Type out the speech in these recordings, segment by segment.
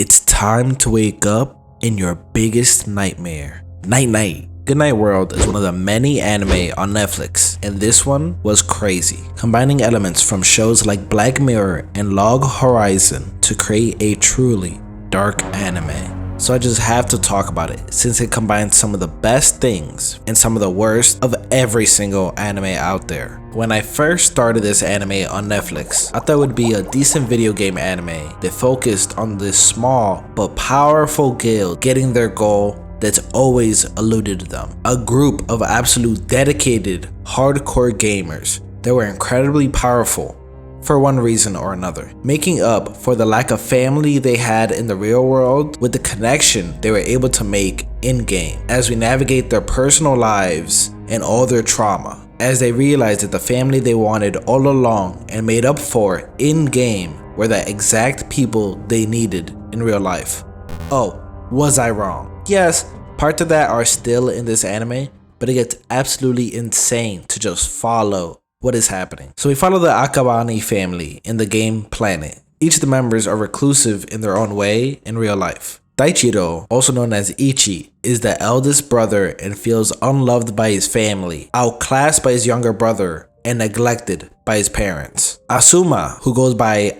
It's time to wake up in your biggest nightmare. Night night. Goodnight World is one of the many anime on Netflix, and this one was crazy, combining elements from shows like Black Mirror and Log Horizon to create a truly dark anime. So I just have to talk about it since it combines some of the best things and some of the worst of every single anime out there. When I first started this anime on Netflix, I thought it would be a decent video game anime that focused on this small but powerful guild getting their goal that's always eluded them. A group of absolute dedicated, hardcore gamers that were incredibly powerful for one reason or another, making up for the lack of family they had in the real world with the connection they were able to make in-game as we navigate their personal lives and all their trauma, as they realized that the family they wanted all along and made up for in-game were the exact people they needed in real life. Oh, was I wrong? Yes, parts of that are still in this anime, but it gets absolutely insane to just follow what is happening. So we follow the Akabane family in the game Planet. Each of the members are reclusive in their own way in real life. Daichiro, also known as Ichi, is the eldest brother and feels unloved by his family, outclassed by his younger brother, and neglected by his parents. Asuma, who goes by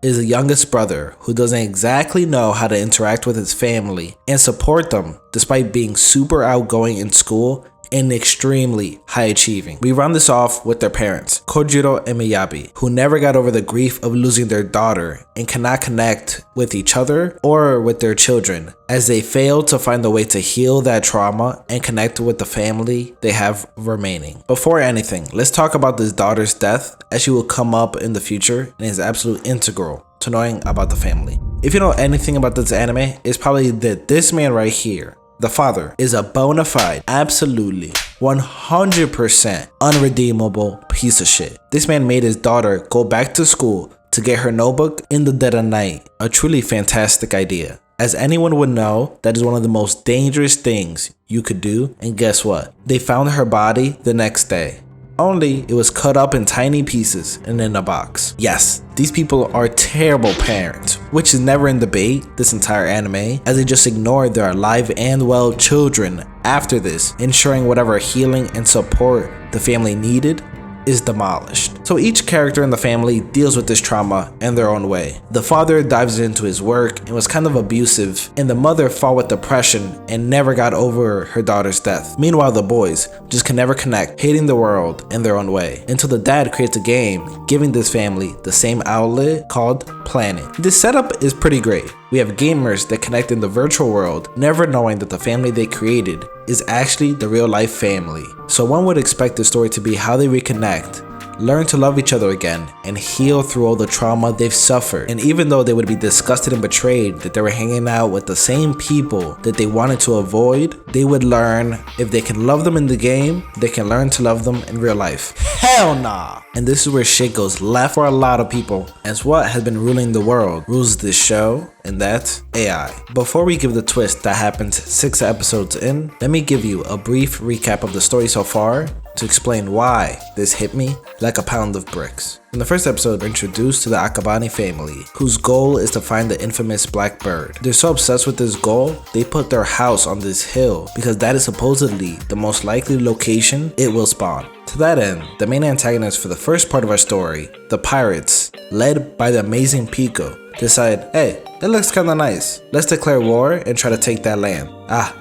is the youngest brother who doesn't exactly know how to interact with his family and support them despite being super outgoing in school and extremely high achieving. We run this off with their parents, Kojiro and Miyabi, who never got over the grief of losing their daughter and cannot connect with each other or with their children, as they fail to find a way to heal that trauma and connect with the family they have remaining. Before anything, let's talk about this daughter's death, as she will come up in the future and is absolutely integral to knowing about the family. If you know anything about this anime, it's probably that this man right here, the father, is a bona fide, absolutely 100% unredeemable piece of shit. This man made his daughter go back to school to get her notebook in the dead of night. A truly fantastic idea. As anyone would know, that is one of the most dangerous things you could do, and guess what? They found her body the next day. Only it was cut up in tiny pieces and in a box. Yes, these people are terrible parents, which is never in debate this entire anime, as they just ignored their alive and well children after this, ensuring whatever healing and support the family needed is demolished. So each character in the family deals with this trauma in their own way. The father dives into his work and was kind of abusive, and the mother fought with depression and never got over her daughter's death. Meanwhile, the boys just can never connect, hating the world in their own way, until the dad creates a game giving this family the same outlet called Planet. This setup is pretty great. We have gamers that connect in the virtual world, never knowing that the family they created is actually the real life family. So one would expect the story to be how they reconnect, learn to love each other again, and heal through all the trauma they've suffered. And even though they would be disgusted and betrayed that they were hanging out with the same people that they wanted to avoid, they would learn if they can love them in the game, they can learn to love them in real life. Hell nah! And this is where shit goes left for a lot of people, as what has been ruling the world rules this show, and that's AI. Before we give the twist that happens 6 episodes in, let me give you a brief recap of the story so far to explain why this hit me like a pound of bricks. In the first episode, we're introduced to the Akabane family, whose goal is to find the infamous Black Bird. They're so obsessed with this goal, they put their house on this hill because that is supposedly the most likely location it will spawn. To that end, the main antagonist for the first part of our story, the pirates, led by the amazing Pico, decide, hey, that looks kinda nice. Let's declare war and try to take that land.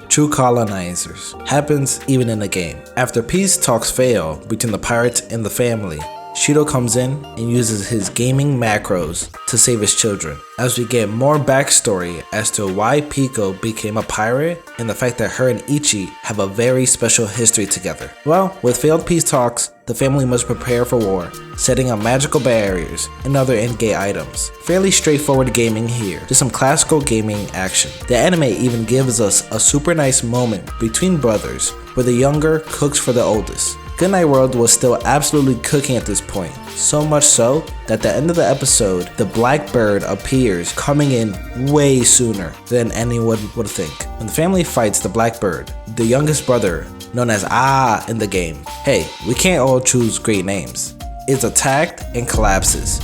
True colonizers. Happens even in the game. After peace talks fail between the pirates and the family, Shido comes in and uses his gaming macros to save his children, as we get more backstory as to why Pico became a pirate and the fact that her and Ichi have a very special history together. Well, with failed peace talks, the family must prepare for war, setting up magical barriers and other in-game items. Fairly straightforward gaming here, just some classical gaming action. The anime even gives us a super nice moment between brothers where the younger cooks for the oldest. Goodnight World was still absolutely cooking at this point, so much so that at the end of the episode, the Black Bird appears, coming in way sooner than anyone would think. When the family fights the Black Bird, the youngest brother, known as in the game, hey, we can't all choose great names, is attacked and collapses.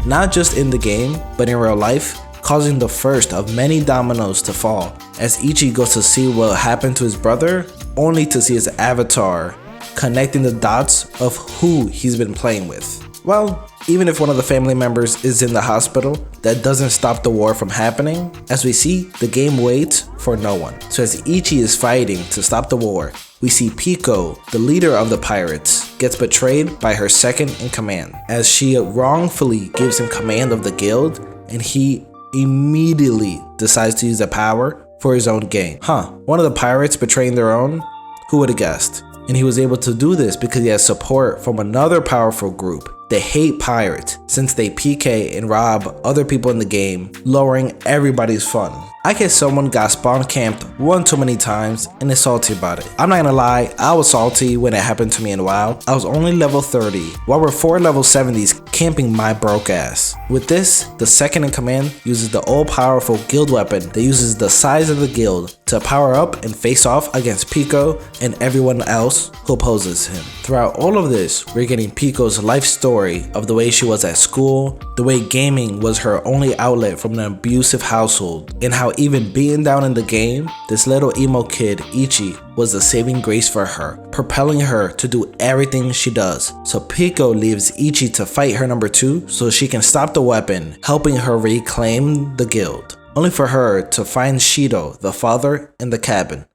Not just in the game, but in real life, causing the first of many dominoes to fall as Ichi goes to see what happened to his brother, only to see his avatar connecting the dots of who he's been playing with. Well, even if one of the family members is in the hospital, that doesn't stop the war from happening. As we see, the game waits for no one. So as Ichi is fighting to stop the war, we see Pico, the leader of the pirates, gets betrayed by her second in command, as she wrongfully gives him command of the guild, and he immediately decides to use the power for his own gain. One of the pirates betraying their own? Who would have guessed? And he was able to do this because he has support from another powerful group. They hate pirates since they PK and rob other people in the game, lowering everybody's fun. I guess someone got spawn camped one too many times and is salty about it. I'm not gonna lie, I was salty when it happened to me in WoW. I was only level 30, while we're 4 level 70s camping my broke ass. With this, the second in command uses the all-powerful guild weapon that uses the size of the guild to power up and face off against Pico and everyone else who opposes him. Throughout all of this, we're getting Pico's life story of the way she was at school, the way gaming was her only outlet from an abusive household, and how even being down in the game, this little emo kid, Ichi, was the saving grace for her, propelling her to do everything she does. So Pico leaves Ichi to fight her number 2 so she can stop the weapon, helping her reclaim the guild, only for her to find Shido, the father, in the cabin.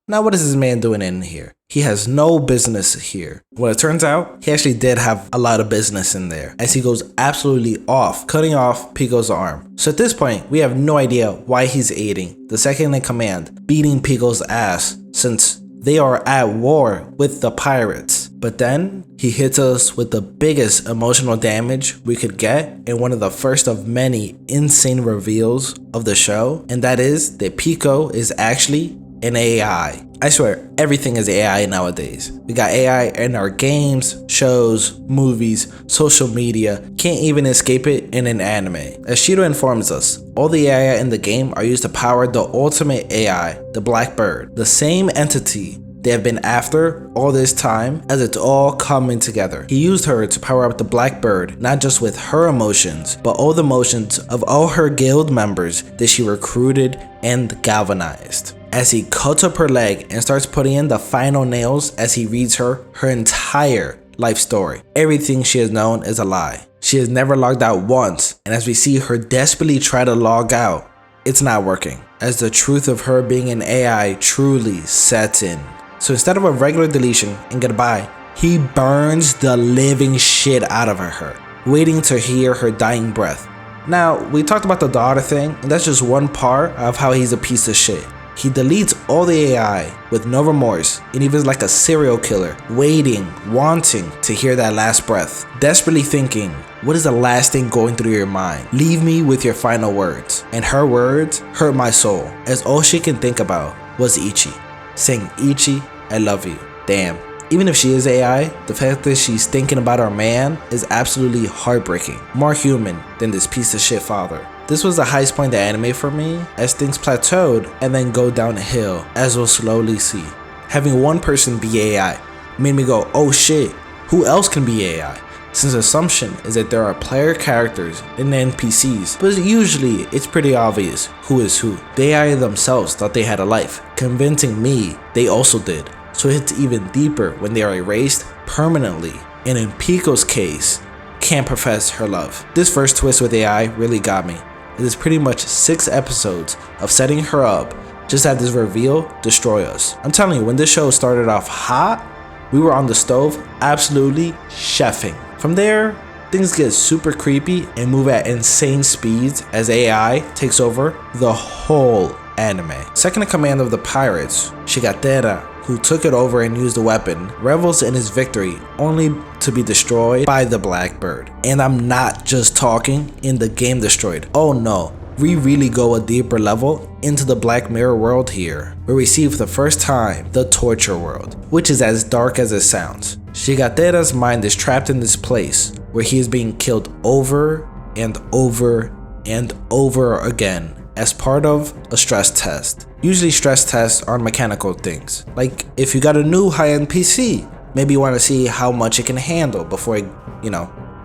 Now what is this man doing in here? He has no business here. Well, it turns out, he actually did have a lot of business in there, as he goes absolutely off, cutting off Pico's arm. So at this point, we have no idea why he's aiding the second in command, beating Pico's ass, since they are at war with the pirates. But then, he hits us with the biggest emotional damage we could get in one of the first of many insane reveals of the show, and that is that Pico is actually an AI. I swear, everything is AI nowadays. We got AI in our games, shows, movies, social media. Can't even escape it in an anime. As Shido informs us, all the AI in the game are used to power the ultimate AI, the Blackbird, the same entity they have been after all this time, as it's all coming together. He used her to power up the Blackbird, not just with her emotions, but all the emotions of all her guild members that she recruited and galvanized. As he cuts up her leg and starts putting in the final nails as he reads her entire life story. Everything she has known is a lie. She has never logged out once, and as we see her desperately try to log out, it's not working, as the truth of her being an AI truly sets in. So instead of a regular deletion and goodbye, he burns the living shit out of her, waiting to hear her dying breath. Now, we talked about the daughter thing, and that's just one part of how he's a piece of shit. He deletes all the AI with no remorse, and even like a serial killer, waiting, wanting to hear that last breath, desperately thinking, what is the last thing going through your mind? Leave me with your final words. And her words hurt my soul, as all she can think about was Ichi, saying, Ichi, I love you. Damn. Even if she is AI, the fact that she's thinking about her man is absolutely heartbreaking. More human than this piece of shit father. This was the highest point of the anime for me, as things plateaued and then go downhill, as we'll slowly see. Having one person be AI made me go, oh shit, who else can be AI? Since the assumption is that there are player characters and NPCs, but usually it's pretty obvious who is who. The AI themselves thought they had a life, convincing me they also did. So it hits even deeper when they are erased permanently, and in Pico's case, can't profess her love. This first twist with AI really got me. It is pretty much 6 episodes of setting her up just to have this reveal destroy us. I'm telling you, when this show started off hot, we were on the stove absolutely chefing. From there, things get super creepy and move at insane speeds as AI takes over the whole anime. Second in command of the pirates, Shigatera, who took it over and used the weapon, revels in his victory only to be destroyed by the Blackbird. And I'm not just talking in the game destroyed. Oh no, we really go a deeper level into the Black Mirror world here, where we see for the first time the torture world, which is as dark as it sounds. Shigatera's mind is trapped in this place where he is being killed over and over and over again as part of a stress test. Usually stress tests are mechanical things, like if you got a new high-end PC, maybe you want to see how much it can handle before it,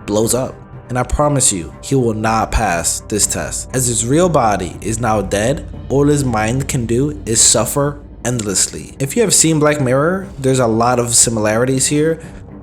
blows up. and I promise you, he will not pass this test. As his real body is now dead, all his mind can do is suffer endlessly. If you have seen Black Mirror, there's a lot of similarities here.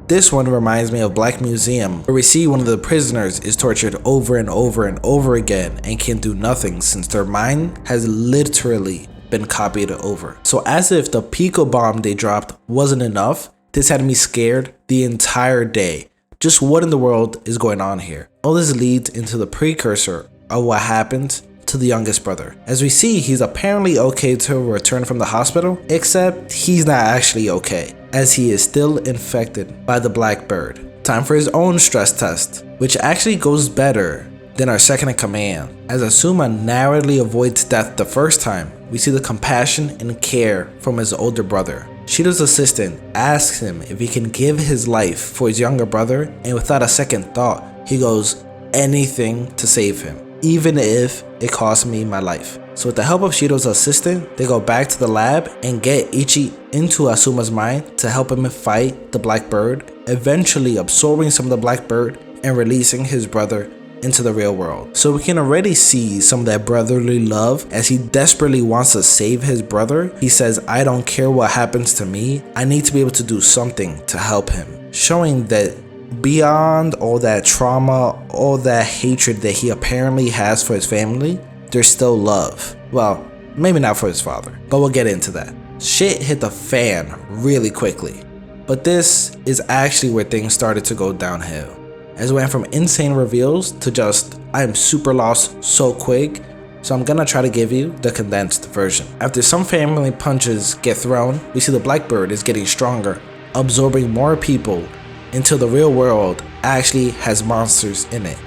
This one reminds me of Black Museum, where we see one of the prisoners is tortured over and over and over again and can do nothing since their mind has literally been copied over. So as if the Pico bomb they dropped wasn't enough, this had me scared the entire day. Just what in the world is going on here? All this leads into the precursor of what happened to the youngest brother. As we see, he's apparently okay to return from the hospital, except he's not actually okay, as he is still infected by the Black Bird. Time for his own stress test, which actually goes better than our second in command. As Asuma narrowly avoids death the first time, we see the compassion and care from his older brother. Shido's assistant asks him if he can give his life for his younger brother, and without a second thought, he goes, anything to save him, even if it costs me my life. So with the help of Shido's assistant, they go back to the lab and get Ichi into Asuma's mind to help him fight the Black Bird, eventually absorbing some of the Black Bird and releasing his brother into the real world. So we can already see some of that brotherly love as he desperately wants to save his brother. He says, I don't care what happens to me, I need to be able to do something to help him, showing that beyond all that trauma, all that hatred that he apparently has for his family, there's still love. Well, maybe not for his father, but we'll get into that. Shit hit the fan really quickly, but this is actually where things started to go downhill, as it went from insane reveals to just, I am super lost so quick, so I'm gonna try to give you the condensed version. After some family punches get thrown, we see the Black Bird is getting stronger, absorbing more people until the real world actually has monsters in it.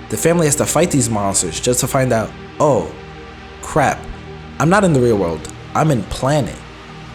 The family has to fight these monsters just to find out, oh crap, I'm not in the real world, I'm in Planet.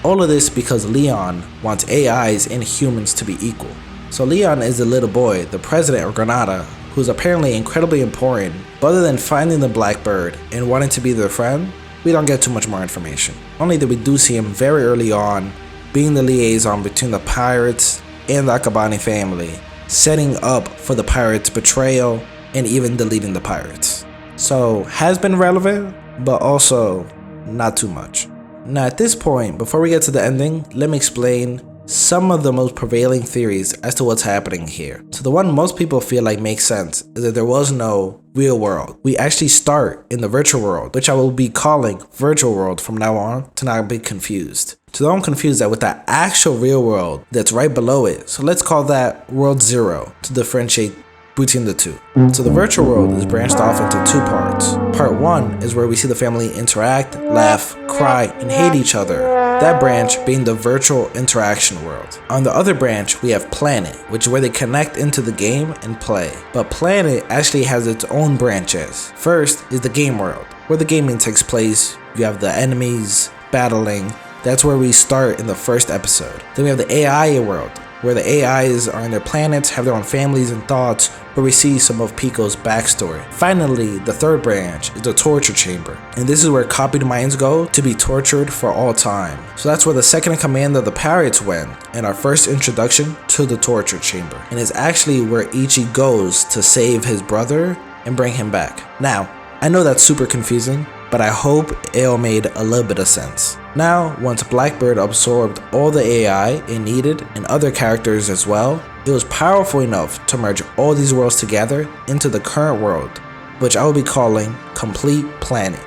All of this because Leon wants AIs and humans to be equal. So Leon is the little boy, the president of Granada, who's apparently incredibly important, but other than finding the Black Bird and wanting to be their friend, we don't get too much more information. Only that we do see him very early on being the liaison between the pirates and the Akabane family, setting up for the pirates' betrayal and even deleting the pirates. So has been relevant, but also not too much. Now at this point, before we get to the ending, let me explain some of the most prevailing theories as to what's happening here. So the one most people feel like makes sense is that there was no real world. We actually start in the virtual world, which I will be calling virtual world from now on to not be confused. So don't confuse that with the actual real world that's right below it. So let's call that world 0 to differentiate between the two. So the virtual world is branched off into two parts. Part 1 is where we see the family interact, laugh, cry, and hate each other. That branch being the virtual interaction world. On the other branch, we have Planet, which is where they connect into the game and play. But Planet actually has its own branches. First is the game world, where the gaming takes place. You have the enemies battling. That's where we start in the first episode. Then we have the AI world, where the AIs are in their planets, have their own families and thoughts, where we see some of Pico's backstory. Finally, the third branch is the torture chamber, and this is where copied minds go to be tortured for all time. So that's where the second in command of the pirates went, and our first introduction to the torture chamber. And it's actually where Ichi goes to save his brother and bring him back. Now, I know that's super confusing, but I hope it all made a little bit of sense. Now, once Black Bird absorbed all the AI it needed and other characters as well, it was powerful enough to merge all these worlds together into the current world, which I will be calling Complete Planet.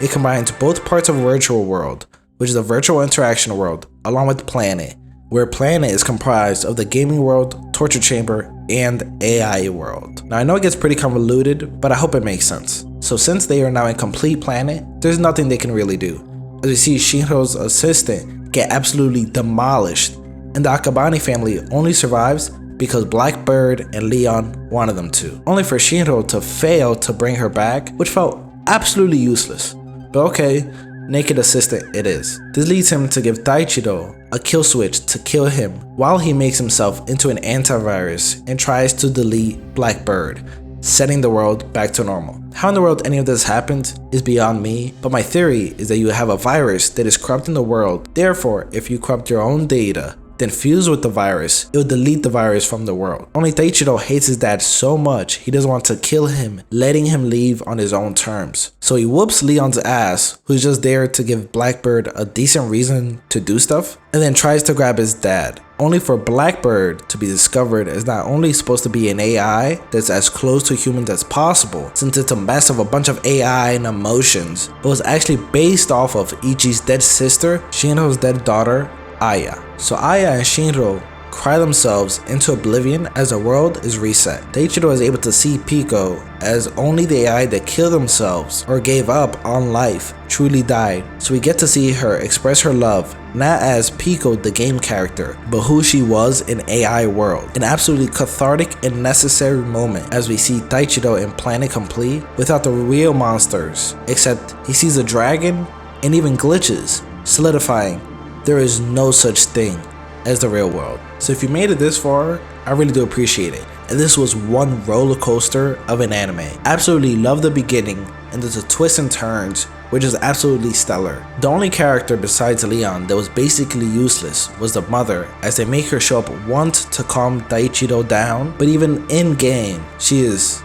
It combines both parts of Virtual World, which is a virtual interaction world, along with Planet, where Planet is comprised of the gaming world, torture chamber, and AI world. Now I know it gets pretty convoluted, but I hope it makes sense. So since they are now in Complete Planet, there's nothing they can really do. As we see Shinro's assistant get absolutely demolished, and the Akabane family only survives because Black Bird and Leon wanted them to. Only for Shinro to fail to bring her back, which felt absolutely useless. But okay, naked assistant it is. This leads him to give Daichiro a kill switch to kill him while he makes himself into an antivirus and tries to delete Black Bird, setting the world back to normal. How in the world any of this happened is beyond me, but my theory is that you have a virus that is corrupting the world. Therefore, if you corrupt your own data, then fuse with the virus, it would delete the virus from the world. Only Taichiro hates his dad so much he doesn't want to kill him, letting him leave on his own terms. So he whoops Leon's ass, who's just there to give Blackbird a decent reason to do stuff, and then tries to grab his dad, only for Blackbird to be discovered as not only supposed to be an AI that's as close to humans as possible, since it's a mess of a bunch of AI and emotions, but was actually based off of Ichi's dead sister, Shinro's dead daughter, Aya. So Aya and Shinro cry themselves into oblivion as the world is reset. Taichiro is able to see Pico as only the AI that killed themselves or gave up on life truly died, so we get to see her express her love not as Pico the game character, but who she was in AI world. An absolutely cathartic and necessary moment as we see Taichiro in Planet Complete without the real monsters, except he sees a dragon and even glitches, solidifying there is no such thing as the real world. So if you made it this far, I really do appreciate it. And this was one roller coaster of an anime. Absolutely love the beginning, and there's a twists and turns which is absolutely stellar. The only character besides Leon that was basically useless was the mother, as they make her show up once to calm Taichiro down, but even in game, she is,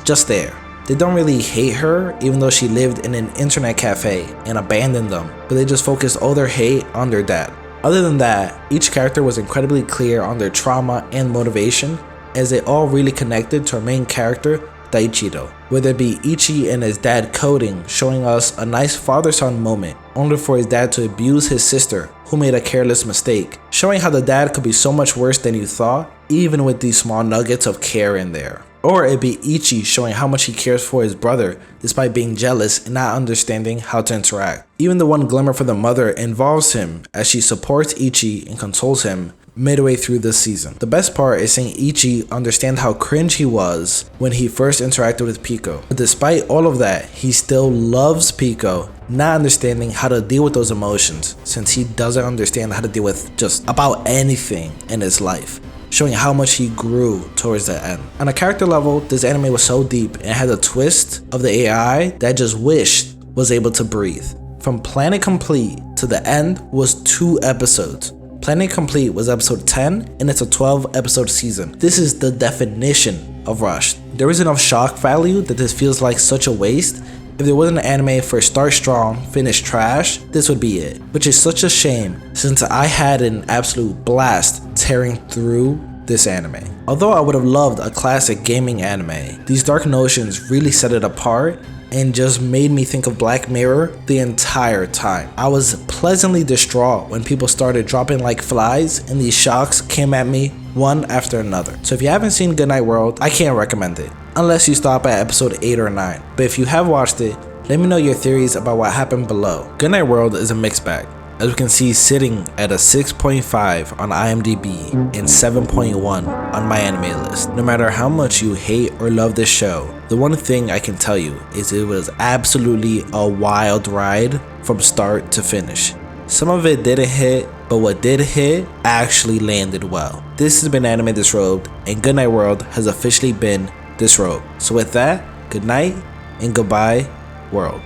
just there. They don't really hate her, even though she lived in an internet cafe and abandoned them, but they just focused all their hate on their dad. Other than that, each character was incredibly clear on their trauma and motivation, as they all really connected to our main character, Taichiro. Whether it be Ichi and his dad coding, showing us a nice father-son moment, only for his dad to abuse his sister, who made a careless mistake, showing how the dad could be so much worse than you thought, even with these small nuggets of care in there. Or it be Ichi showing how much he cares for his brother despite being jealous and not understanding how to interact. Even the one glimmer for the mother involves him as she supports Ichi and consoles him midway through this season. The best part is seeing Ichi understand how cringe he was when he first interacted with Pico. But despite all of that, he still loves Pico, not understanding how to deal with those emotions since he doesn't understand how to deal with just about anything in his life, showing how much he grew towards the end. On a character level, this anime was so deep and had a twist of the AI that I just wished was able to breathe. From Planet Complete to the end was 2 episodes. Planet Complete was episode 10 and it's a 12 episode season. This is the definition of rushed. There is enough shock value that this feels like such a waste. If there wasn't an anime for start strong, finish trash, this would be it. Which is such a shame since I had an absolute blast tearing through this anime. Although I would have loved a classic gaming anime, these dark notions really set it apart and just made me think of Black Mirror the entire time. I was pleasantly distraught when people started dropping like flies and these shocks came at me one after another. So if you haven't seen Goodnight World, I can't recommend it, unless you stop at episode 8 or 9. But if you have watched it, let me know your theories about what happened below. Goodnight World is a mixed bag, as we can see sitting at a 6.5 on IMDb and 7.1 on my anime list. No matter how much you hate or love this show, the one thing I can tell you is it was absolutely a wild ride from start to finish. Some of it didn't hit, but what did hit actually landed well. This has been Anime Disrobed, and Goodnight World has officially been disrobed. So with that, good night and goodbye, world.